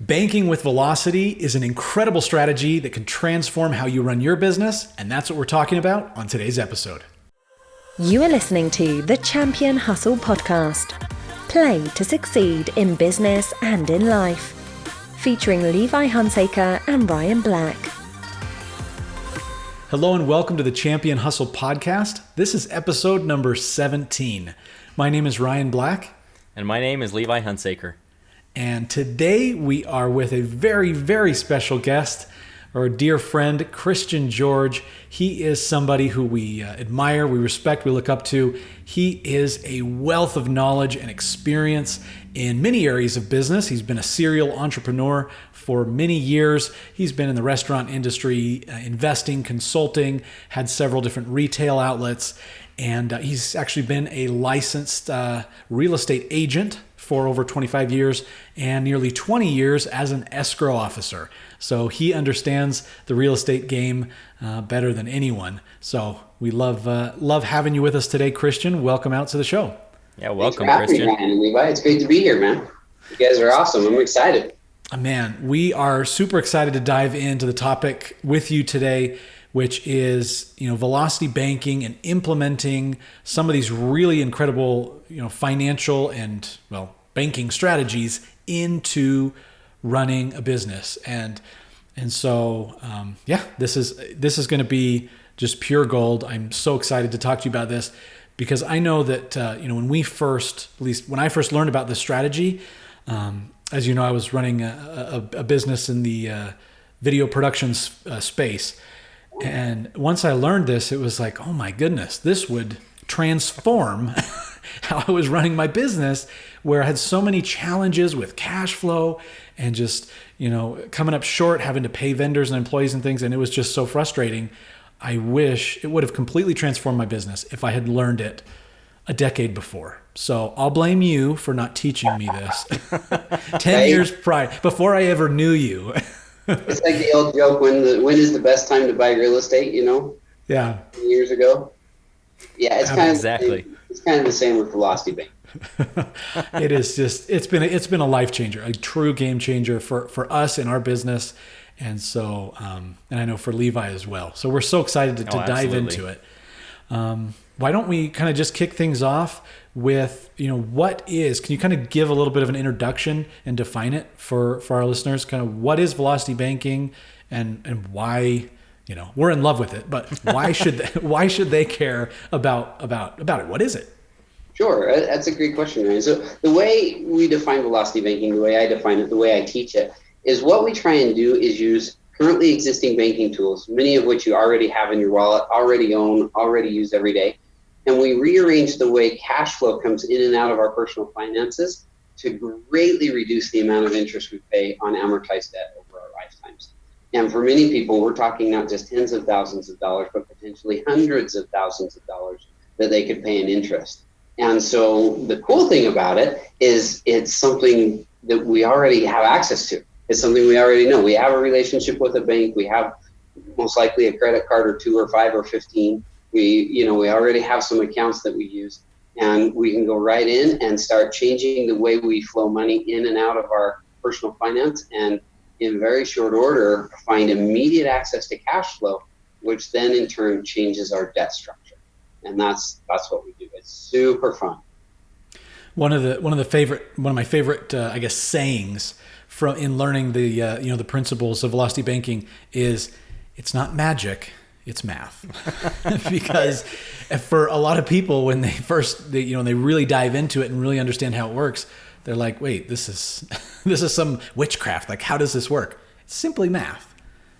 Banking with velocity is an incredible strategy that can transform how you run your business, and that's what we're talking about on today's episode. You are listening to the Champion Hustle podcast. Play to succeed in business and in life. Featuring Levi Hunsaker and Ryan Black. Hello and welcome to the Champion Hustle podcast. This is episode number 17. My name is Ryan Black. And my name is Levi Hunsaker. And today we are with a very, very special guest, our dear friend, Christian George. He is somebody who we admire, we respect, we look up to. He is a wealth of knowledge and experience in many areas of business. He's been a serial entrepreneur for many years. He's been in the restaurant industry, investing, consulting, had several different retail outlets, and he's actually been a licensed real estate agent for over 25 years and nearly 20 years as an escrow officer. So he understands the real estate game better than anyone. So we love having you with us today, Christian. Welcome out to the show. Yeah, welcome, Thanks for Christian. having me, Ryan and Levi. It's great to be here, man. You guys are awesome. I'm excited. Man, we are super excited to dive into the topic with you today, which is, velocity banking and implementing some of these really incredible, financial and, banking strategies into running a business. And so, this is going to be just pure gold. I'm so excited to talk to you about this because I know that, when I first learned about this strategy, as you know, I was running a business in the video production space. And once I learned this, it was like, oh my goodness, this would transform how I was running my business, where I had so many challenges with cash flow and just, coming up short, having to pay vendors and employees and things. And it was just so frustrating. I wish it would have completely transformed my business if I had learned it a decade before. So I'll blame you for not teaching me this 10 years prior, before I ever knew you. It's like the old joke, when is the best time to buy real estate, Yeah. years ago. Yeah, it's kind of the same with velocity bank. It is just, it's been a life changer, a true game changer for us in our business. And so, and I know for Levi as well. So we're so excited to dive into it. Why don't we kind of just kick things off with, can you kind of give a little bit of an introduction and define it for our listeners? Kind of what is velocity banking and why, we're in love with it, but why should they care about it? What is it? Sure, that's a great question, Ryan. So the way we define velocity banking, the way I define it, the way I teach it, is what we try and do is use currently existing banking tools, many of which you already have in your wallet, already own, already use every day. And we rearrange the way cash flow comes in and out of our personal finances to greatly reduce the amount of interest we pay on amortized debt over our lifetimes. And for many people, we're talking not just tens of thousands of dollars, but potentially hundreds of thousands of dollars that they could pay in interest. And so the cool thing about it is it's something that we already have access to. It's something we already know. We have a relationship with a bank. We have most likely a credit card or 2 or 5 or 15. We already have some accounts that we use, and we can go right in and start changing the way we flow money in and out of our personal finance, and in very short order find immediate access to cash flow, which then in turn changes our debt structure. And that's what we do. It's super fun. One of my favorite sayings in learning the principles of velocity banking is, it's not magic, it's math. Because for a lot of people, when they they really dive into it and really understand how it works, they're like, wait, this is some witchcraft. Like, how does this work? It's simply math.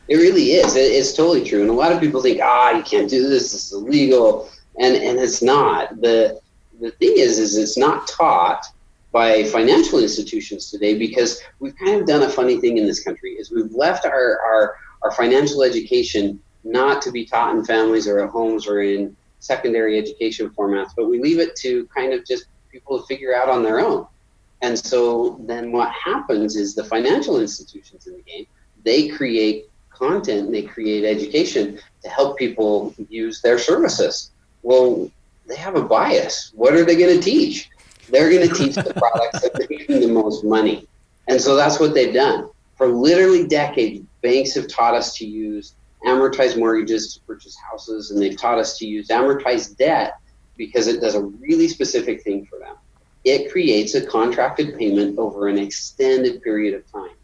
It really is. It's totally true. And a lot of people think, you can't do this. This is illegal. And it's not. The thing is it's not taught by financial institutions today, because we've kind of done a funny thing in this country, is we've left our financial education not to be taught in families or at homes or in secondary education formats, but we leave it to kind of just people to figure out on their own. And so then what happens is the financial institutions in the game, they create content and they create education to help people use their services. Well, they have a bias. What are they going to teach? They're going to teach the products that make the most money. And so that's what they've done. For literally decades, banks have taught us to use amortized mortgages to purchase houses, and they've taught us to use amortized debt because it does a really specific thing for them. It creates a contracted payment over an extended period of time.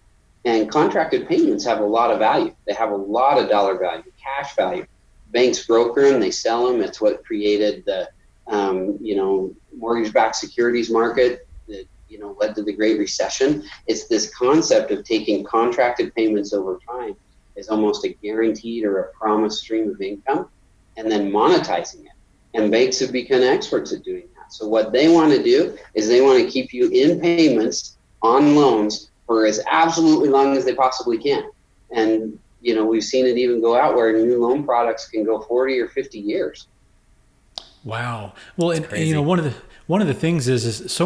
And contracted payments have a lot of value. They have a lot of dollar value, cash value. Banks broker them, they sell them. It's what created the mortgage-backed securities market that led to the Great Recession. It's this concept of taking contracted payments over time as almost a guaranteed or a promised stream of income, and then monetizing it. And banks have become experts at doing that. So what they want to do is they want to keep you in payments on loans for as absolutely long as they possibly can. And we've seen it even go out where new loan products can go 40 or 50 years. Wow. Well, and one of the things is so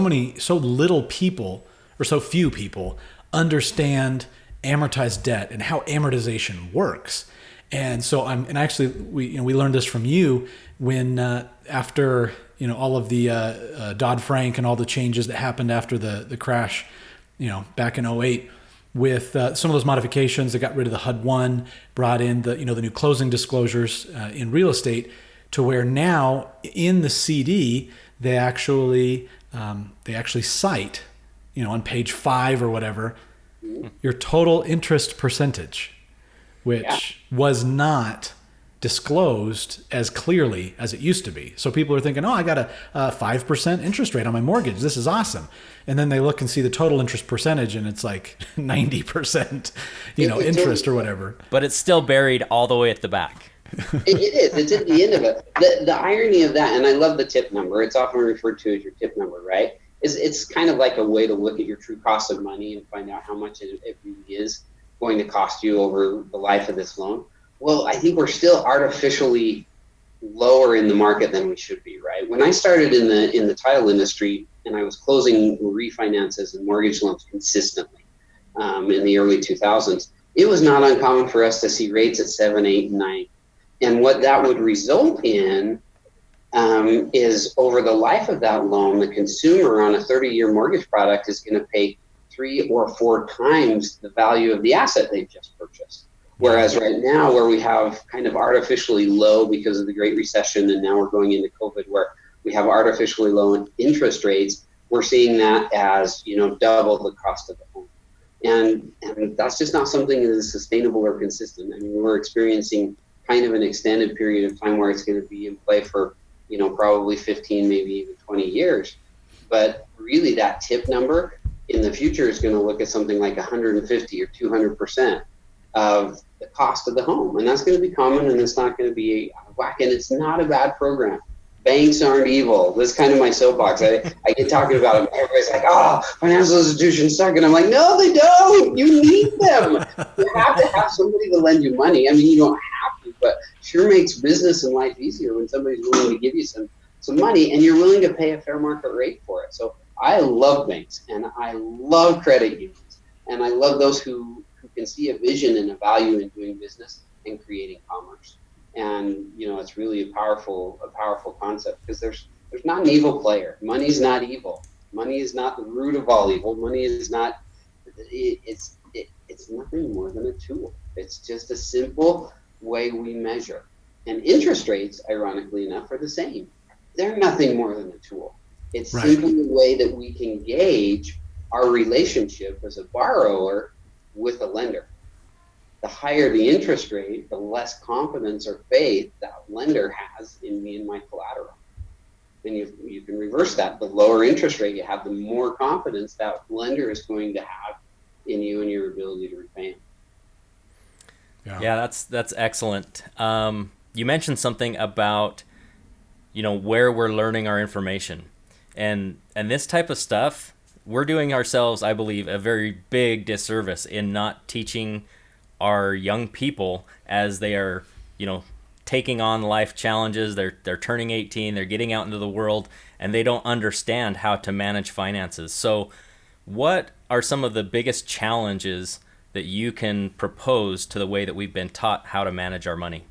little people, or so few people, understand amortized debt and how amortization works. And so we learned this from you when after all of the Dodd-Frank and all the changes that happened after the crash, back in 2008, with some of those modifications that got rid of the HUD-1, brought in the new closing disclosures in real estate, to where now in the CD they actually cite, on page 5 or whatever, your total interest percentage, which was not disclosed as clearly as it used to be. So people are thinking, I got a 5% interest rate on my mortgage. This is awesome. And then they look and see the total interest percentage and it's like 90%, interest or whatever. But it's still buried all the way at the back. It is. It's at the end of it. The irony of that, and I love the tip number. It's often referred to as your tip number, right? It's kind of like a way to look at your true cost of money and find out how much it really is going to cost you over the life of this loan. Well, I think we're still artificially lower in the market than we should be, right? When I started in the title industry and I was closing refinances and mortgage loans consistently in the early 2000s, it was not uncommon for us to see rates at 7, 8, 9. And what that would result in is over the life of that loan, the consumer on a 30-year mortgage product is going to pay 3 or 4 times the value of the asset they've just purchased. Whereas right now, where we have kind of artificially low because of the Great Recession, and now we're going into COVID, where we have artificially low interest rates, we're seeing that as double the cost of the home. And that's just not something that is sustainable or consistent. I mean, we're experiencing kind of an extended period of time where it's going to be in play for probably 15, maybe even 20 years. But really that tip number in the future is going to look at something like 150 or 200% of the cost of the home. And that's going to be common, and it's not going to be out of whack. And it's not a bad program. Banks aren't evil. This is kind of my soapbox. I get talking about them. Everybody's like, financial institutions suck. And I'm like, no, they don't. You need them. You have to have somebody to lend you money. I mean, you don't have to, but sure makes business and life easier when somebody's willing to give you some money and you're willing to pay a fair market rate for it. So I love banks and I love credit unions. And I love those who can see a vision and a value in doing business and creating commerce. And it's really a powerful concept because there's not an evil player. Money's not evil. Money is not the root of all evil. Money is not. It's nothing more than a tool. It's just a simple way we measure. And interest rates, ironically enough, are the same. They're nothing more than a tool. It's simply a way that we can gauge our relationship as a borrower with a lender. The higher the interest rate, the less confidence or faith that lender has in me and my collateral. And you can reverse that. The lower interest rate you have, the more confidence that lender is going to have in you and your ability to repay them. Yeah, that's excellent. You mentioned something about, where we're learning our information. And this type of stuff, we're doing ourselves, I believe, a very big disservice in not teaching our young people as they are, taking on life challenges. They're turning 18, they're getting out into the world, and they don't understand how to manage finances. So what are some of the biggest challenges that you can propose to the way that we've been taught how to manage our money?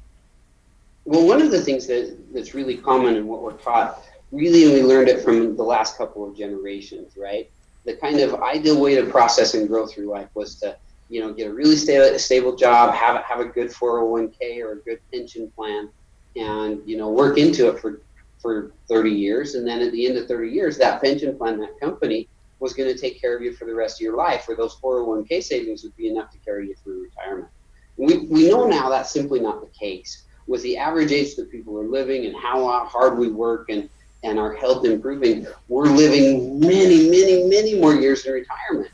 Well, one of the things that's really common in what we're taught, really, and we learned it from the last couple of generations, right, the kind of ideal way to process and grow through life was to, get a really stable job, have a good 401k or a good pension plan, and, work into it for 30 years. And then at the end of 30 years, that pension plan, that company was going to take care of you for the rest of your life, or those 401k savings would be enough to carry you through retirement. We know now that's simply not the case. With the average age that people are living and how hard we work and our health improving, we're living many, many, many more years in retirement.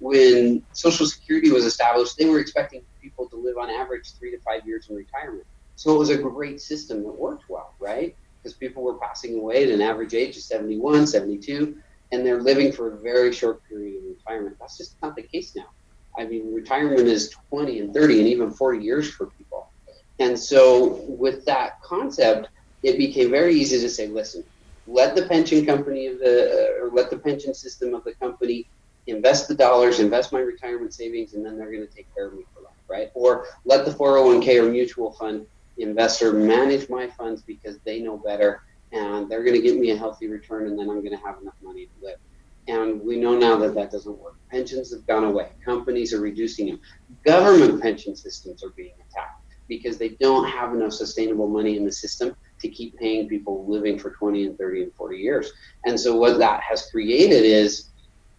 When Social Security was established, they were expecting people to live on average 3 to 5 years in retirement. So it was a great system that worked well, right? Because people were passing away at an average age of 71, 72, and they're living for a very short period of retirement. That's just not the case now. I mean, retirement is 20 and 30 and even 40 years for people. And so with that concept, it became very easy to say, listen, let the pension company or let the pension system of the company invest the dollars, invest my retirement savings, and then they're going to take care of me for life, right? Or let the 401k or mutual fund investor manage my funds because they know better and they're going to give me a healthy return, and then I'm going to have enough money to live. And we know now that that doesn't work. Pensions have gone away. Companies are reducing them. Government pension systems are being attacked because they don't have enough sustainable money in the system to keep paying people living for 20 and 30 and 40 years. And so what that has created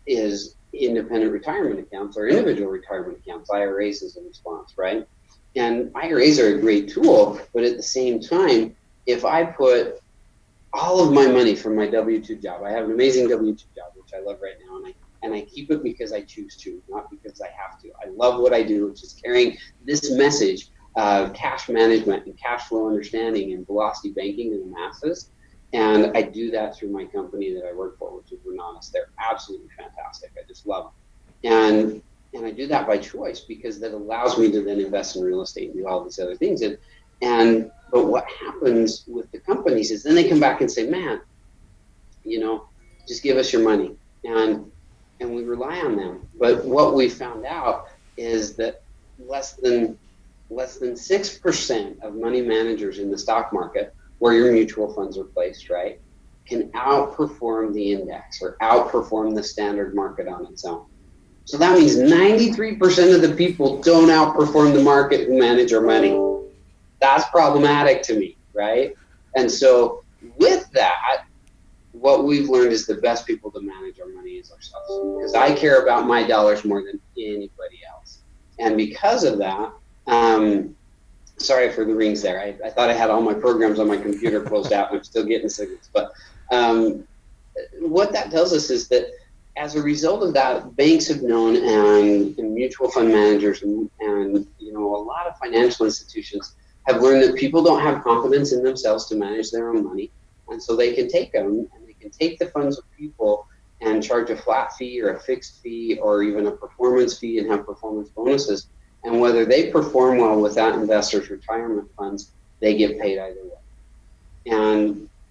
is independent retirement accounts or individual retirement accounts, IRAs as a response, right? And IRAs are a great tool, but at the same time, if I put all of my money from my W-2 job, I have an amazing W-2 job, which I love right now, and I keep it because I choose to, not because I have to. I love what I do, which is carrying this message of cash management and cash flow understanding and velocity banking to the masses. And I do that through my company that I work for, which is Renatus. They're absolutely fantastic. I just love them. And I do that by choice because that allows me to then invest in real estate and do all these other things. But what happens with the companies is then they come back and say, man, just give us your money. And we rely on them. But what we found out is that less than 6% of money managers in the stock market where your mutual funds are placed, right, can outperform the index or outperform the standard market on its own. So that means 93% of the people don't outperform the market who manage our money. That's problematic to me, right? And so with that, what we've learned is the best people to manage our money is ourselves, because I care about my dollars more than anybody else. And because of that, sorry for the rings there. I thought I had all my programs on my computer closed out and I'm still getting signals. But what that tells us is that as a result of that, banks have known and mutual fund managers and a lot of financial institutions have learned that people don't have confidence in themselves to manage their own money. And so they can take them and they can take the funds of people and charge a flat fee or a fixed fee or even a performance fee and have performance bonuses. And whether they perform well with that investor's retirement funds, they get paid either way.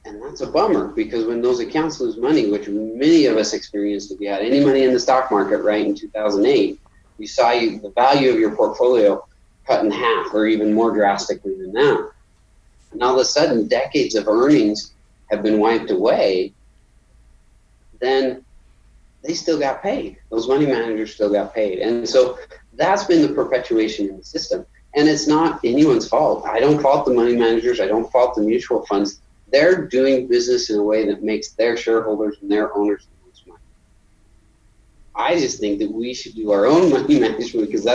And that's a bummer, because when those accounts lose money, which many of us experienced if you had any money in the stock market right in 2008, you saw the value of your portfolio cut in half or even more drastically than that. And all of a sudden, decades of earnings have been wiped away, then they still got paid. Those money managers still got paid. And so that's been the perpetuation in the system. And it's not anyone's fault. I don't fault the money managers. I don't fault the mutual funds. They're doing business in a way that makes their shareholders and their owners the most money. I just think that we should do our own money management, because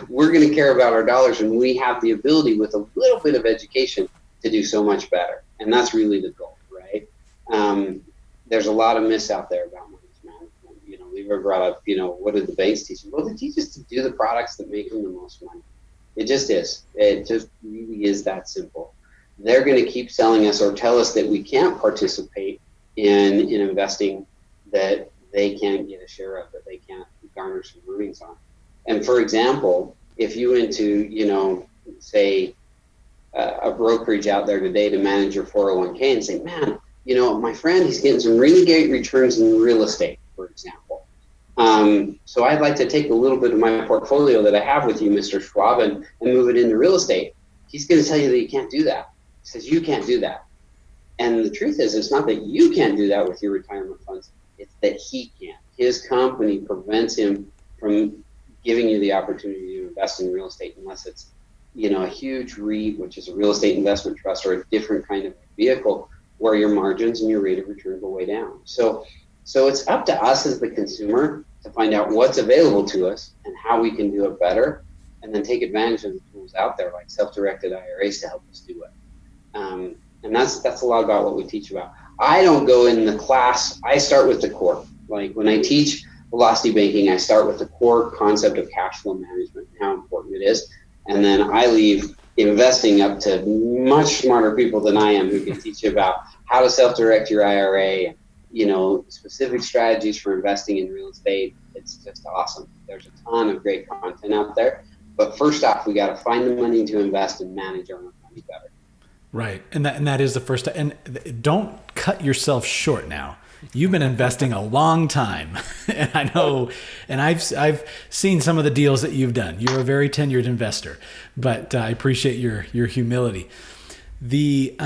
we're gonna care about our dollars, and we have the ability with a little bit of education to do so much better. And that's really the goal, right? There's a lot of myths out there about money management. Lever brought up, what did the banks teach you? Well, they teach us to do the products that make them the most money. It just is. It just really is that simple. They're going to keep selling us or tell us that we can't participate in investing that they can't get a share of, that they can't garner some earnings on. And for example, if you went to, say, a brokerage out there today to manage your 401k and say, man, my friend, he's getting some really great returns in real estate, for example. So I'd like to take a little bit of my portfolio that I have with you, Mr. Schwab, and move it into real estate. He's going to tell you that you can't do that. He says, you can't do that. And the truth is, it's not that you can't do that with your retirement funds. It's that he can't. his company prevents him from giving you the opportunity to invest in real estate unless it's, a huge REIT, which is a real estate investment trust, or a different kind of vehicle where your margins and your rate of return go way down. So it's up to us as the consumer to find out what's available to us and how we can do it better, and then take advantage of the tools out there like self-directed IRAs to help us do it. And that's a lot about what we teach about. I don't go in the class. I start with the core. Like when I teach velocity banking, I start with the core concept of cash flow management and how important it is. And then I leave investing up to much smarter people than I am who can teach you about how to self-direct your IRA, specific strategies for investing in real estate. It's just awesome. There's a ton of great content out there. But first off, we got to find the money to invest and manage our own money better. Right. And that is the first step. And don't cut yourself short now. You've been investing a long time. And I know, and I've seen some of the deals that you've done. You're a very tenured investor, but I appreciate your humility. You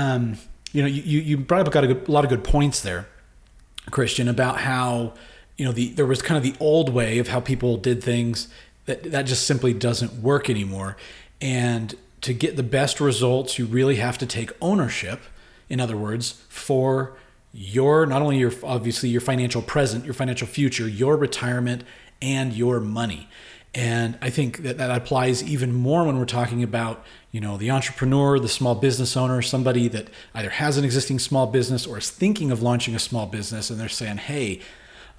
brought up a lot of good points there, Christian, about how, there was kind of the old way of how people did things that just simply doesn't work anymore. And to get the best results, you really have to take ownership, in other words, for not only your financial present, your financial future, your retirement, and your money. And I think that applies even more when we're talking about, the entrepreneur, the small business owner, somebody that either has an existing small business or is thinking of launching a small business, and they're saying, hey,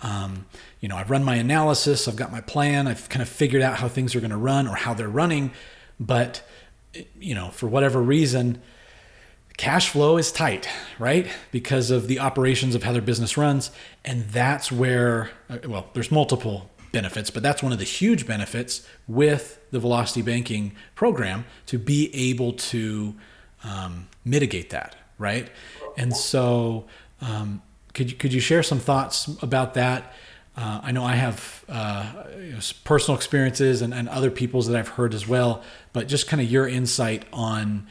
I've run my analysis, I've got my plan, I've kind of figured out how things are going to run or how they're running, but for whatever reason, cash flow is tight, right? Because of the operations of how their business runs. And that's where, there's multiple benefits, but that's one of the huge benefits with the velocity banking program, to be able to mitigate that, right? And so could you share some thoughts about that? I know I have personal experiences and other people's that I've heard as well, but just kind of your insight on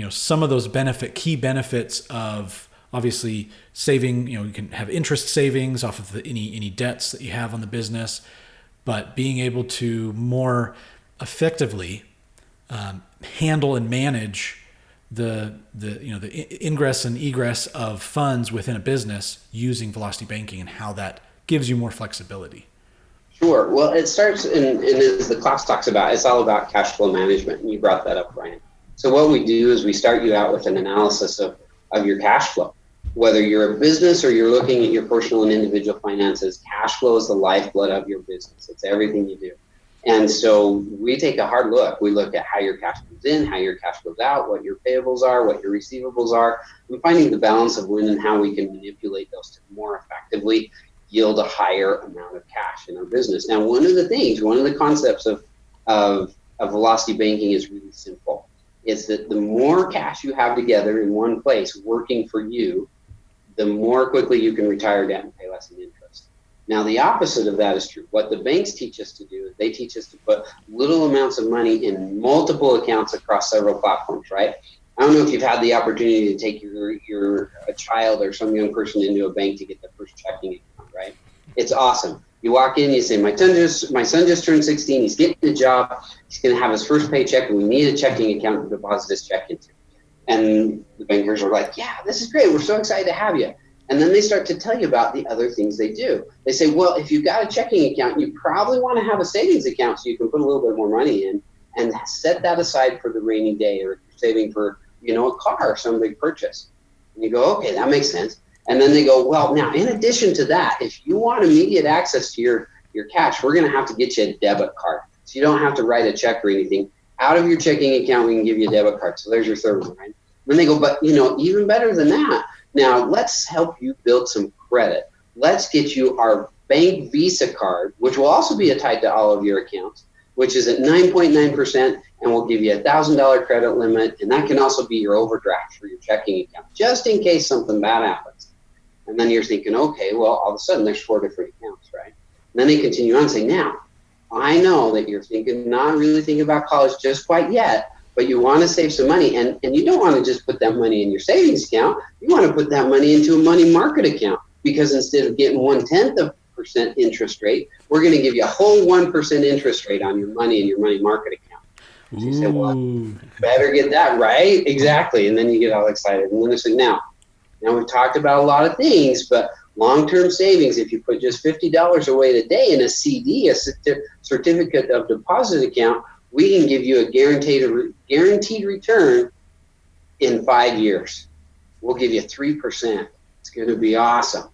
some of those key benefits of obviously saving. You can have interest savings off of any debts that you have on the business, but being able to more effectively handle and manage the ingress and egress of funds within a business using velocity banking, and how that gives you more flexibility. Sure. Well, it starts and as the class talks about, it's all about cash flow management. And you brought that up, Brian. So what we do is we start you out with an analysis of your cash flow. Whether you're a business or you're looking at your personal and individual finances, cash flow is the lifeblood of your business. It's everything you do. And so we take a hard look. We look at how your cash comes in, how your cash goes out, what your payables are, what your receivables are, and finding the balance of when and how we can manipulate those to more effectively yield a higher amount of cash in our business. Now, one of the concepts of velocity banking is really simple. It's that the more cash you have together in one place working for you, the more quickly you can retire debt and pay less in interest. Now, the opposite of that is true. What the banks teach us to do is they teach us to put little amounts of money in multiple accounts across several platforms, right? I don't know if you've had the opportunity to take a child or some young person into a bank to get their first checking account, right? It's awesome. You walk in, you say, my son just turned 16, he's getting a job, he's going to have his first paycheck, and we need a checking account to deposit his check into. And the bankers are like, yeah, this is great, we're so excited to have you. And then they start to tell you about the other things they do. They say, well, if you've got a checking account, you probably want to have a savings account so you can put a little bit more money in and set that aside for the rainy day, or if you're saving for, a car or some big purchase. And you go, okay, that makes sense. And then they go, well, now, in addition to that, if you want immediate access to your cash, we're going to have to get you a debit card. So you don't have to write a check or anything. Out of your checking account, we can give you a debit card. So there's your third one, right? Then they go, but, even better than that, now let's help you build some credit. Let's get you our bank Visa card, which will also be tied to all of your accounts, which is at 9.9%, and we'll give you a $1,000 credit limit. And that can also be your overdraft for your checking account, just in case something bad happens. And then you're thinking, okay, well, all of a sudden there's 4 different accounts, right? And then they continue on saying, now, I know that you're not really thinking about college just quite yet, but you want to save some money. And you don't want to just put that money in your savings account. You want to put that money into a money market account, because instead of getting 1/10 1% interest rate. We're going to give you a whole 1% interest rate on your money in your money market account. So you say, well, better get that right. Exactly. And then you get all excited. And then they say, now we've talked about a lot of things, but long-term savings, if you put just $50 away today in a CD, a certificate of deposit account, we can give you a guaranteed return in 5 years. We'll give you 3%. It's going to be awesome.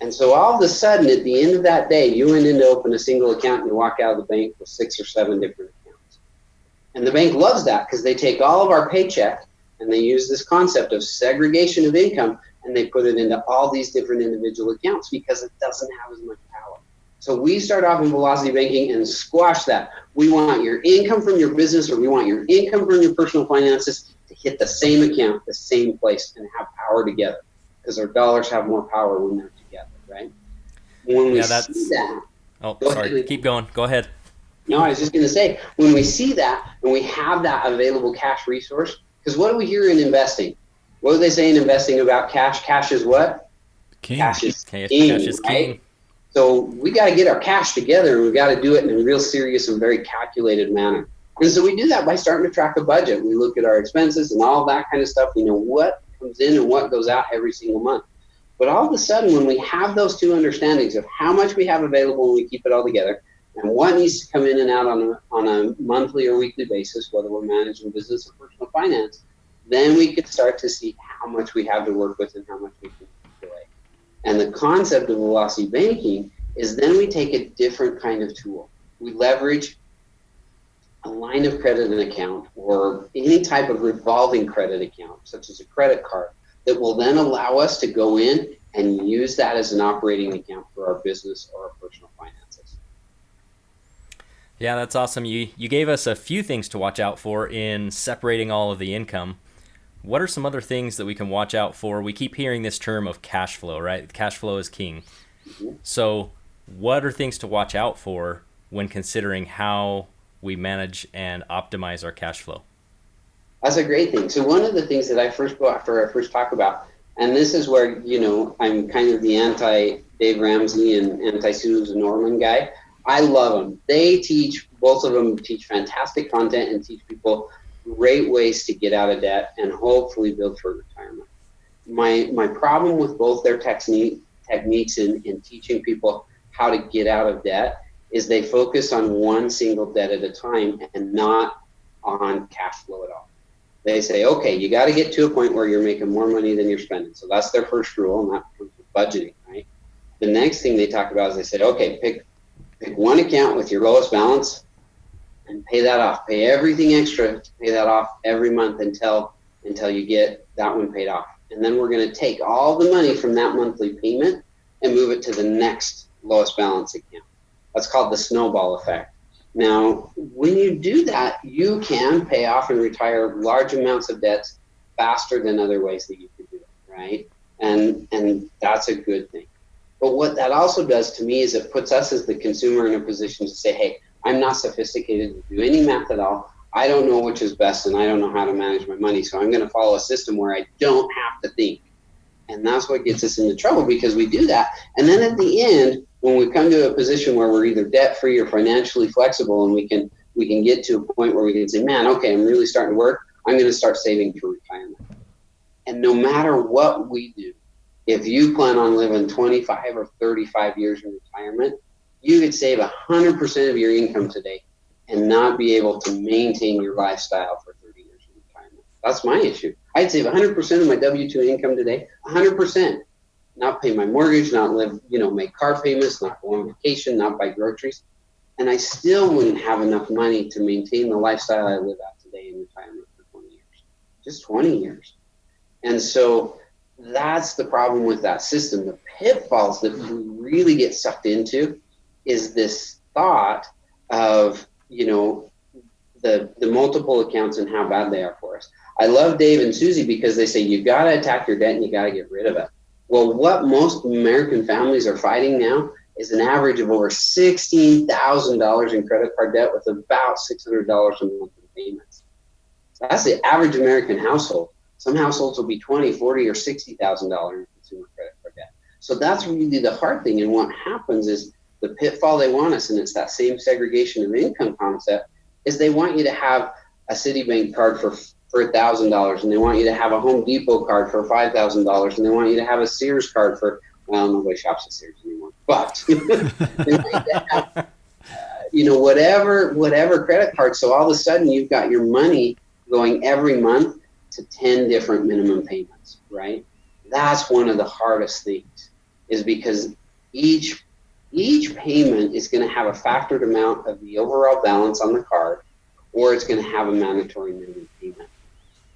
And so all of a sudden, at the end of that day, you went in to open a single account and you walk out of the bank with 6 or 7 different accounts. And the bank loves that because they take all of our paycheck and they use this concept of segregation of income and they put it into all these different individual accounts because it doesn't have as much power. So we start off in velocity banking and squash that. We want your income from your business or we want your income from your personal finances to hit the same account, the same place, and have power together because our dollars have more power when they're together, right? When we see that. Oh, sorry. Keep going. Go ahead. No, I was just going to say, when we see that and we have that available cash resource, because what do we hear in investing? What do they say in investing about cash? Cash is what? King. Cash is Cash king, is right? king. So we got to get our cash together and we got to do it in a real serious and very calculated manner. And so we do that by starting to track a budget. We look at our expenses and all that kind of stuff. We know what comes in and what goes out every single month. But all of a sudden, when we have those two understandings of how much we have available and we keep it all together and what needs to come in and out on a monthly or weekly basis, whether we're managing business or personal finance, then we could start to see how much we have to work with and how much we can manipulate. And the concept of velocity banking is then we take a different kind of tool. We leverage a line of credit account or any type of revolving credit account, such as a credit card, that will then allow us to go in and use that as an operating account for our business or our personal finances. Yeah, that's awesome. You gave us a few things to watch out for in separating all of the income. What are some other things that we can watch out for? We keep hearing this term of cash flow, right? Cash flow is king. Mm-hmm. So what are things to watch out for when considering how we manage and optimize our cash flow? That's a great thing. So one of the things that I first talk about, and this is where, I'm kind of the anti-Dave Ramsey and anti-Susan Norman guy. I love them. Both of them teach fantastic content and teach people great ways to get out of debt and hopefully build for retirement. My problem with both their techniques in teaching people how to get out of debt is they focus on one single debt at a time and not on cash flow at all. They say, okay, you got to get to a point where you're making more money than you're spending. So that's their first rule, and that comes with budgeting, right? The next thing they talk about is they said, okay, pick one account with your lowest balance and pay that off. Pay everything extra to pay that off every month until you get that one paid off. And then we're going to take all the money from that monthly payment and move it to the next lowest balance account. That's called the snowball effect. Now, when you do that, you can pay off and retire large amounts of debts faster than other ways that you could do it, right? And that's a good thing. But what that also does to me is it puts us as the consumer in a position to say, hey, I'm not sophisticated to do any math at all. I don't know which is best and I don't know how to manage my money. So I'm going to follow a system where I don't have to think. And that's what gets us into trouble because we do that. And then at the end, when we come to a position where we're either debt-free or financially flexible and we can get to a point where we can say, man, okay, I'm really starting to work. I'm going to start saving for retirement. And no matter what we do, if you plan on living 25 or 35 years in retirement, you could save 100% of your income today and not be able to maintain your lifestyle for 30 years in retirement. That's my issue. I'd save 100% of my W-2 income today, 100%. Not pay my mortgage, not live, make car payments, not go on vacation, not buy groceries. And I still wouldn't have enough money to maintain the lifestyle I live at today in retirement for 20 years. Just 20 years. And so that's the problem with that system. The pitfalls that we really get sucked into is this thought of, the multiple accounts and how bad they are for us. I love Dave and Susie because they say you got to attack your debt and you got to get rid of it. Well, what most American families are fighting now is an average of over $16,000 in credit card debt with about $600 a month in payments. That's the average American household. Some households will be $20,000, $40,000, or $60,000 in consumer credit card debt. So that's really the hard thing. And what happens is the pitfall they want us, and it's that same segregation of income concept, is they want you to have a Citibank card for $1,000, and they want you to have a Home Depot card for $5,000, and they want you to have a Sears card for, well, nobody shops at Sears anymore, but they want you to have, whatever credit card. So all of a sudden you've got your money going every month to 10 different minimum payments, right? That's one of the hardest things, is because each payment is going to have a factored amount of the overall balance on the card, or it's going to have a mandatory minimum payment.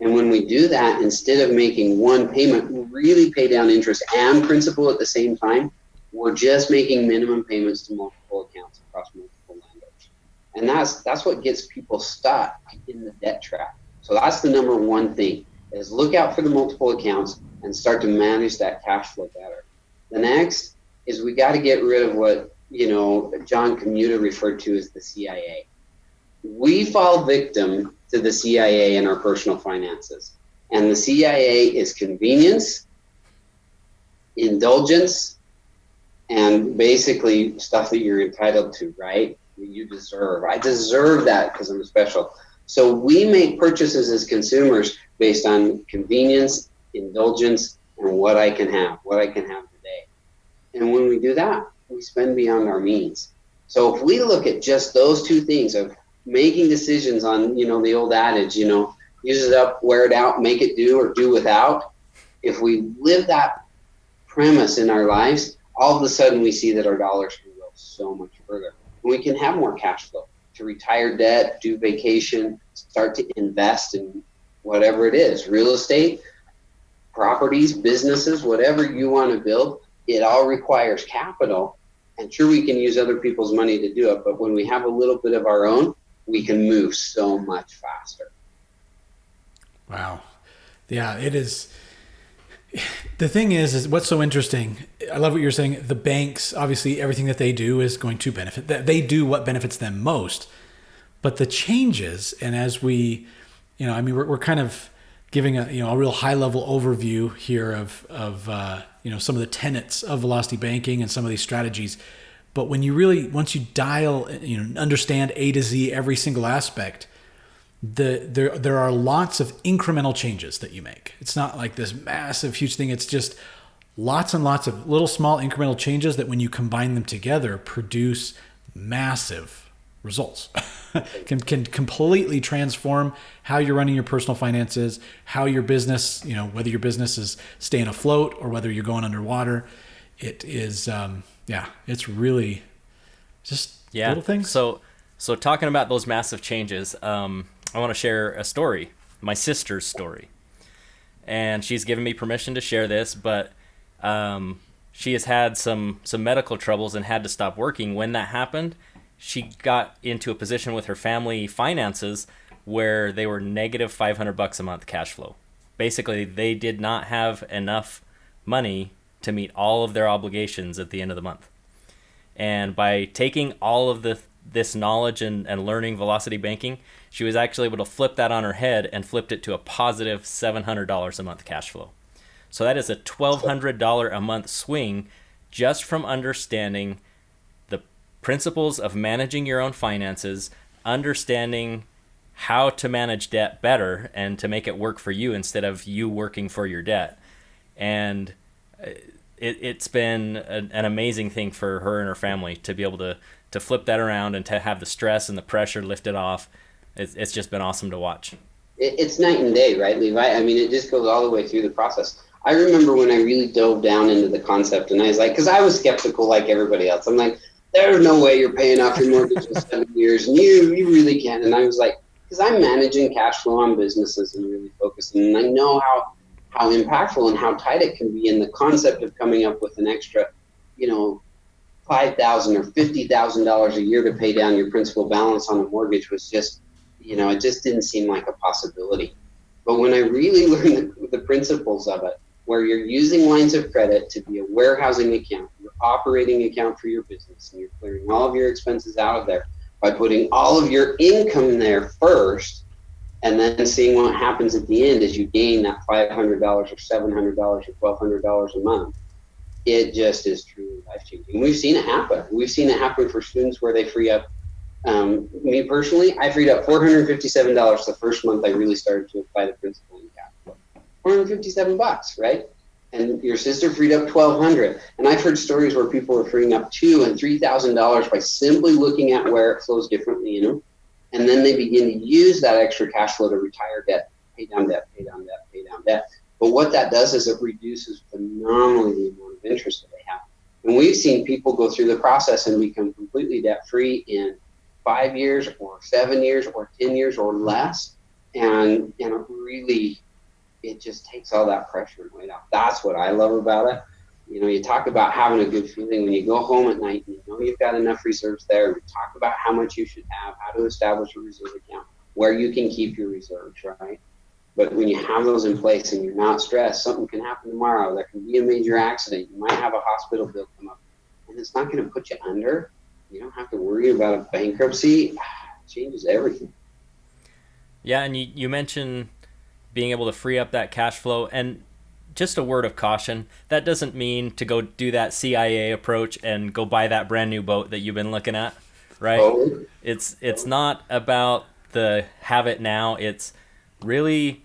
And when we do that, instead of making one payment, we really pay down interest and principal at the same time. We're just making minimum payments to multiple accounts across multiple lenders. And that's what gets people stuck in the debt trap. So that's the number one thing, is look out for the multiple accounts and start to manage that cash flow better. The next is we got to get rid of what, John Commuta referred to as the CIA. We fall victim to the CIA in our personal finances. And the CIA is convenience, indulgence, and basically stuff that you're entitled to, right? That you deserve. I deserve that because I'm special. So we make purchases as consumers based on convenience, indulgence, and what I can have today. And when we do that, we spend beyond our means. So if we look at just those two things of making decisions on, the old adage, use it up, wear it out, make it do, or do without. If we live that premise in our lives, all of a sudden we see that our dollars can go so much further. And we can have more cash flow to retire debt, do vacation, start to invest in whatever it is, real estate, properties, businesses, whatever you want to build. It all requires capital. And sure, we can use other people's money to do it, but when we have a little bit of our own, we can move so much faster. Wow. Yeah, it is. The thing is what's so interesting. I love what you're saying. The banks, obviously, everything that they do is going to benefit. They do what benefits them most. But the changes, and as we, we're kind of giving a real high level overview here of some of the tenets of velocity banking and some of these strategies. But when you really, once you dial, understand A to Z every single aspect, there are lots of incremental changes that you make. It's not like this massive, huge thing. It's just lots and lots of little, small, incremental changes that when you combine them together produce massive results. can completely transform how you're running your personal finances, how your business, whether your business is staying afloat or whether you're going underwater. It is, it's really just little things. So talking about those massive changes, I want to share a story, my sister's story. And she's given me permission to share this, but she has had some medical troubles and had to stop working. When that happened, she got into a position with her family finances where they were negative $500 a month cash flow. Basically, they did not have enough money to meet all of their obligations at the end of the month. And by taking all of this knowledge and learning velocity banking, she was actually able to flip that on her head and flipped it to a positive $700 a month cash flow. So that is a $1,200 a month swing just from understanding the principles of managing your own finances, understanding how to manage debt better and to make it work for you instead of you working for your debt. And it's been an amazing thing for her and her family to be able to flip that around and to have the stress and the pressure lifted off. It's just been awesome to watch. It's night and day, right, Levi? I mean, it just goes all the way through the process. I remember when I really dove down into the concept, and I was like, because I was skeptical like everybody else. I'm like, there's no way you're paying off your mortgage in 7 years, and you really can't. And I was like, because I'm managing cash flow on businesses and really focusing, and I know how impactful and how tight it can be in the concept of coming up with an extra, $5,000 or $50,000 a year to pay down your principal balance on a mortgage was just, it just didn't seem like a possibility. But when I really learned the principles of it, where you're using lines of credit to be a warehousing account, your operating account for your business, and you're clearing all of your expenses out of there by putting all of your income there first, and then seeing what happens at the end as you gain that $500 or $700 or $1,200 a month. it just is truly life-changing. We've seen it happen. We've seen it happen for students where they free up. Me personally, I freed up $457 the first month I really started to apply the principle in cash flow. $457, right? And your sister freed up $1,200. And I've heard stories where people are freeing up $2,000 and $3,000 by simply looking at where it flows differently, and then they begin to use that extra cash flow to retire debt, pay down debt, pay down debt, pay down debt. But what that does is it reduces phenomenally the amount of interest that they have. And we've seen people go through the process and become completely debt-free in 5 years or 7 years or 10 years or less. And it just takes all that pressure and weight off. That's what I love about it. You talk about having a good feeling when you go home at night and you've got enough reserves there. We talk about how much you should have, how to establish a reserve account, where you can keep your reserves, right? But when you have those in place and you're not stressed, something can happen tomorrow. There can be a major accident. You might have a hospital bill come up, and it's not going to put you under. You don't have to worry about a bankruptcy. It changes everything. Yeah, and you mentioned being able to free up that cash flow. And just a word of caution, that doesn't mean to go do that CIA approach and go buy that brand new boat that you've been looking at, right? Oh. It's not about the have it now. It's really,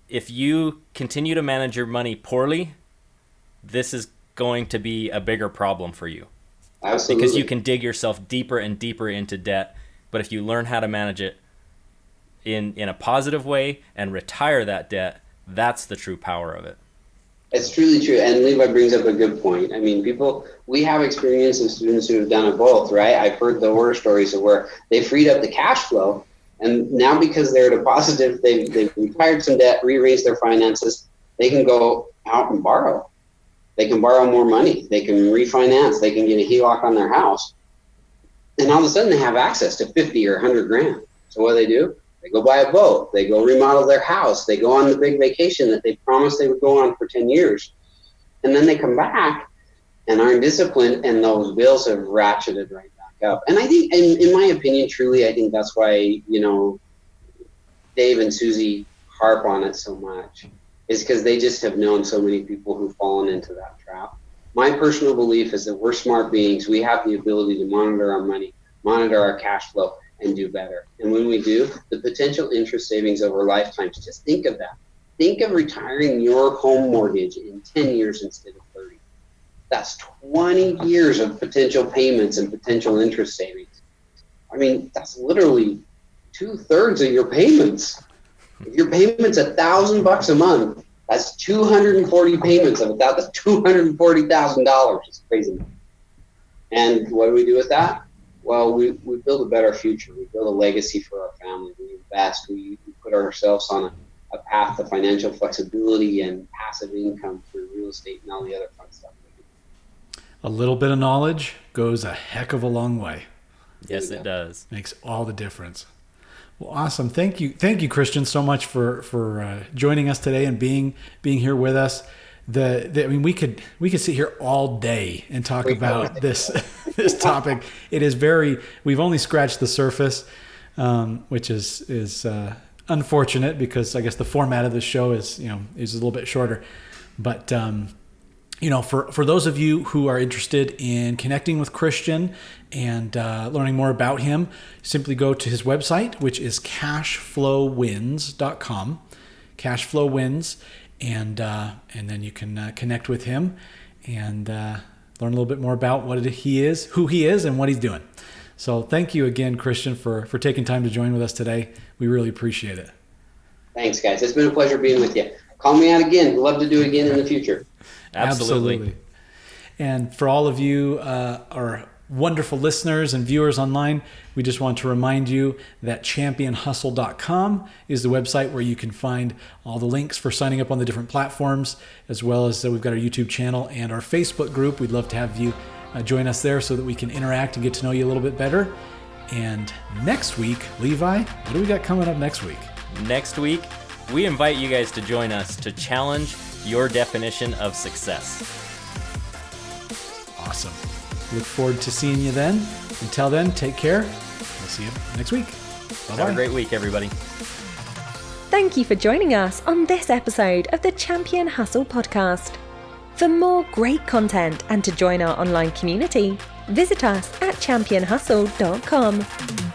if you continue to manage your money poorly, this is going to be a bigger problem for you. Absolutely. Because you can dig yourself deeper and deeper into debt. But if you learn how to manage it in a positive way and retire that debt, that's the true power of it. It's truly true. And Levi brings up a good point. I mean, we have experience of students who have done it both, right? I've heard the horror stories of where they freed up the cash flow, and now because they're at a positive, they've retired some debt, rearranged their finances, they can go out and borrow. They can borrow more money. They can refinance. They can get a HELOC on their house. And all of a sudden they have access to 50 or 100 grand. So what do? They go buy a boat. They go remodel their house. They go on the big vacation that they promised they would go on for 10 years. And then they come back and aren't disciplined, and those bills have ratcheted right back up. And I think, in my opinion, truly, I think that's why, Dave and Susie harp on it so much, is because they just have known so many people who've fallen into that trap. My personal belief is that we're smart beings. We have the ability to monitor our money, monitor our cash flow, and do better. And when we do, the potential interest savings over lifetimes, just think of that. Think of retiring your home mortgage in 10 years instead of 30. That's 20 years of potential payments and potential interest savings. I mean, that's literally 2/3 of your payments. If your payment's $1,000 a month, that's 240 payments of that. That's $240,000. It's crazy. And what do we do with that? Well, we build a better future. We build a legacy for our family. We invest. We put ourselves on a path to financial flexibility and passive income through real estate and all the other fun stuff. A little bit of knowledge goes a heck of a long way. Yes, it does. Makes all the difference. Well, awesome. Thank you, Christian, so much for joining us today and being here with us. I mean, we could sit here all day and talk about this topic. It is we've only scratched the surface, which is unfortunate, because I guess the format of the show is a little bit shorter. But for those of you who are interested in connecting with Christian and learning more about him, simply go to his website, which is cashflowwins.com. Cashflowwins. And then you can connect with him and learn a little bit more about who he is, and what he's doing. So thank you again, Christian, for taking time to join with us today. We really appreciate it. Thanks, guys. It's been a pleasure being with you. Call me out again. We'd love to do it again in the future. Absolutely. And for all of you, our wonderful listeners and viewers online, we just want to remind you that championhustle.com is the website where you can find all the links for signing up on the different platforms, as well as we've got our YouTube channel and our Facebook group. We'd love to have you join us there so that we can interact and get to know you a little bit better. And next week, Levi, what do we got coming up next week? Next week, we invite you guys to join us to challenge your definition of success. Awesome. Look forward to seeing you then. Until then, take care. We'll see you next week. Bye-bye. Have a great week, everybody. Thank you for joining us on this episode of the Champion Hustle podcast. For more great content and to join our online community, visit us at championhustle.com.